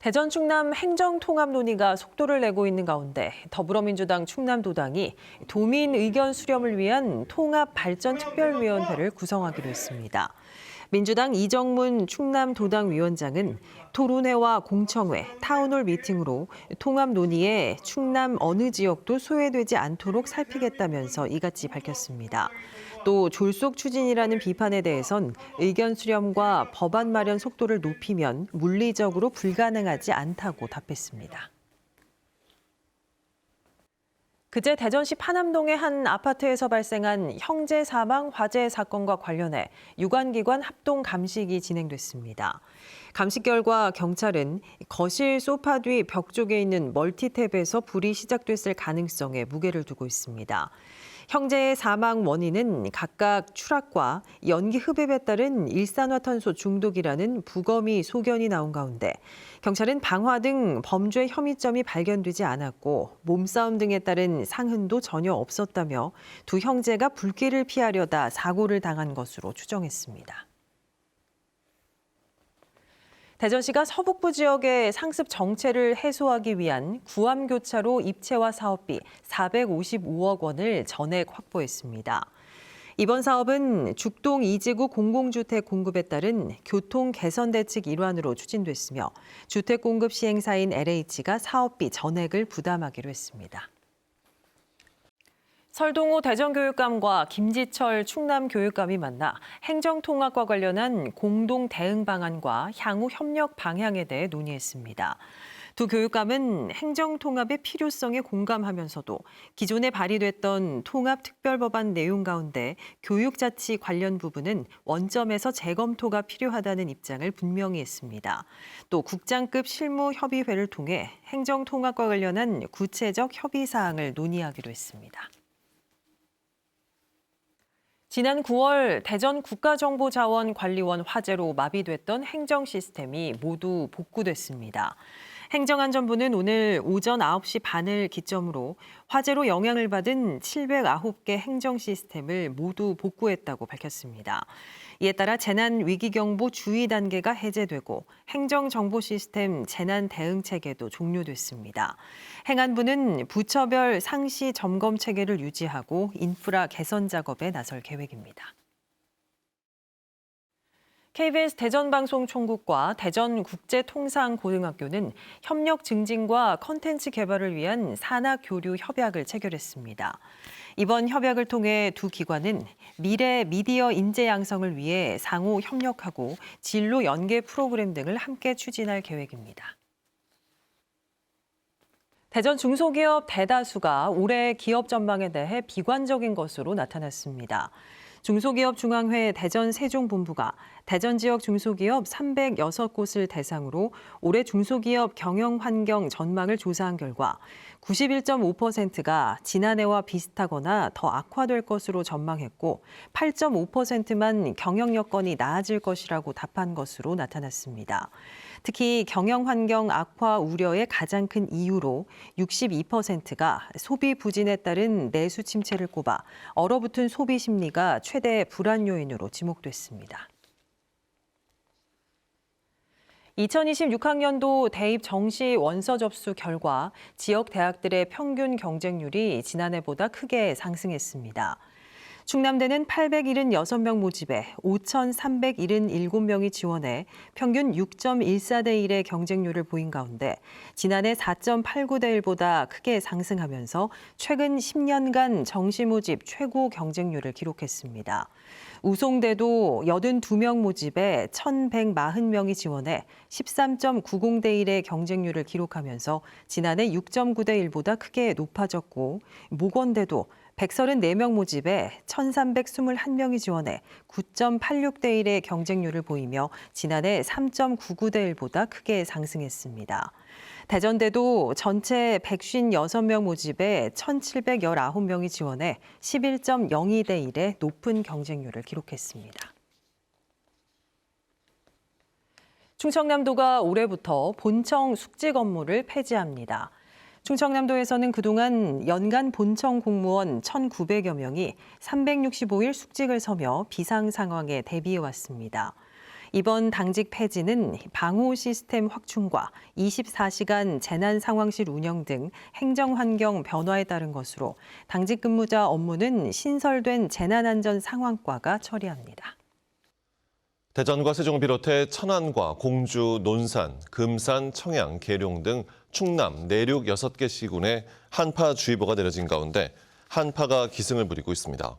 대전 충남 행정통합 논의가 속도를 내고 있는 가운데 더불어민주당 충남도당이 도민 의견 수렴을 위한 통합발전특별위원회를 구성하기로 했습니다. 민주당 이정문 충남도당 위원장은 토론회와 공청회, 타운홀 미팅으로 통합 논의에 충남 어느 지역도 소외되지 않도록 살피겠다면서 이같이 밝혔습니다. 또 졸속 추진이라는 비판에 대해선 의견 수렴과 법안 마련 속도를 높이면 물리적으로 불가능하지 않다고 답했습니다. 그제 대전시 파남동의 한 아파트에서 발생한 형제 사망 화재 사건과 관련해 유관기관 합동 감식이 진행됐습니다. 감식 결과 경찰은 거실 소파 뒤 벽 쪽에 있는 멀티탭에서 불이 시작됐을 가능성에 무게를 두고 있습니다. 형제의 사망 원인은 각각 추락과 연기 흡입에 따른 일산화탄소 중독이라는 부검이 소견이 나온 가운데 경찰은 방화 등 범죄 혐의점이 발견되지 않았고 몸싸움 등에 따른 상흔도 전혀 없었다며 두 형제가 불길을 피하려다 사고를 당한 것으로 추정했습니다. 대전시가 서북부 지역의 상습 정체를 해소하기 위한 구암교차로 입체화 사업비 455억 원을 전액 확보했습니다. 이번 사업은 죽동 2지구 공공주택 공급에 따른 교통 개선 대책 일환으로 추진됐으며 주택 공급 시행사인 LH가 사업비 전액을 부담하기로 했습니다. 설동호 대전교육감과 김지철 충남교육감이 만나 행정통합과 관련한 공동 대응 방안과 향후 협력 방향에 대해 논의했습니다. 두 교육감은 행정통합의 필요성에 공감하면서도 기존에 발의됐던 통합특별법안 내용 가운데 교육자치 관련 부분은 원점에서 재검토가 필요하다는 입장을 분명히 했습니다. 또 국장급 실무협의회를 통해 행정통합과 관련한 구체적 협의 사항을 논의하기로 했습니다. 지난 9월 대전 국가정보자원관리원 화재로 마비됐던 행정 시스템이 모두 복구됐습니다. 행정안전부는 오늘 오전 9시 반을 기점으로 화재로 영향을 받은 709개 행정 시스템을 모두 복구했다고 밝혔습니다. 이에 따라 재난위기경보 주의 단계가 해제되고 행정정보 시스템 재난 대응 체계도 종료됐습니다. 행안부는 부처별 상시 점검 체계를 유지하고 인프라 개선 작업에 나설 계획입니다. KBS 대전방송총국과 대전국제통상고등학교는 협력 증진과 컨텐츠 개발을 위한 산학교류 협약을 체결했습니다. 이번 협약을 통해 두 기관은 미래 미디어 인재 양성을 위해 상호 협력하고 진로 연계 프로그램 등을 함께 추진할 계획입니다. 대전 중소기업 대다수가 올해 기업 전망에 대해 비관적인 것으로 나타났습니다. 중소기업중앙회 대전세종본부가 대전 지역 중소기업 306곳을 대상으로 올해 중소기업 경영 환경 전망을 조사한 결과 91.5%가 지난해와 비슷하거나 더 악화될 것으로 전망했고 8.5%만 경영 여건이 나아질 것이라고 답한 것으로 나타났습니다. 특히 경영 환경 악화 우려의 가장 큰 이유로 62%가 소비 부진에 따른 내수 침체를 꼽아 얼어붙은 소비 심리가 최대 불안 요인으로 지목됐습니다. 2026학년도 대입 정시 원서 접수 결과 지역 대학들의 평균 경쟁률이 지난해보다 크게 상승했습니다. 충남대는 876명 모집에 5,377명이 지원해 평균 6.14대 1의 경쟁률을 보인 가운데 지난해 4.89대 1보다 크게 상승하면서 최근 10년간 정시 모집 최고 경쟁률을 기록했습니다. 우송대도 82명 모집에 1,140명이 지원해 13.90대 1의 경쟁률을 기록하면서 지난해 6.9대 1보다 크게 높아졌고 목원대도 134명 모집에 1,321명이 지원해 9.86대 1의 경쟁률을 보이며 지난해 3.99대 1보다 크게 상승했습니다. 대전대도 전체 156명 모집에 1,719명이 지원해 11.02대 1의 높은 경쟁률을 기록했습니다. 충청남도가 올해부터 본청 숙지 건물을 폐지합니다. 충청남도에서는 그동안 연간 본청 공무원 1,900여 명이 365일 숙직을 서며 비상 상황에 대비해 왔습니다. 이번 당직 폐지는 방호 시스템 확충과 24시간 재난 상황실 운영 등 행정 환경 변화에 따른 것으로 당직 근무자 업무는 신설된 재난안전 상황과가 처리합니다. 대전과 세종을 비롯해 천안과 공주, 논산, 금산, 청양, 계룡 등 충남, 내륙 6개 시군에 한파주의보가 내려진 가운데 한파가 기승을 부리고 있습니다.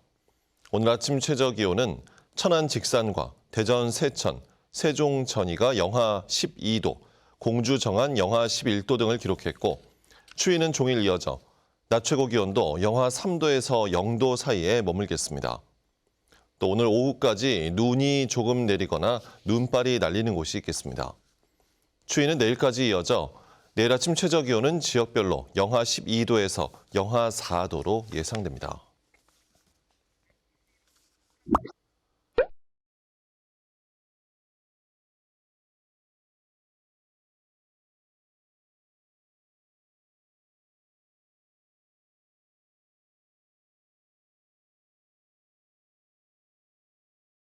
오늘 아침 최저기온은 천안 직산과 대전 세천, 세종 전이가 영하 12도, 공주 정안 영하 11도 등을 기록했고 추위는 종일 이어져 낮 최고 기온도 영하 3도에서 0도 사이에 머물겠습니다. 또 오늘 오후까지 눈이 조금 내리거나 눈발이 날리는 곳이 있겠습니다. 추위는 내일까지 이어져 내일 아침 최저기온은 지역별로 영하 12도에서 영하 4도로 예상됩니다.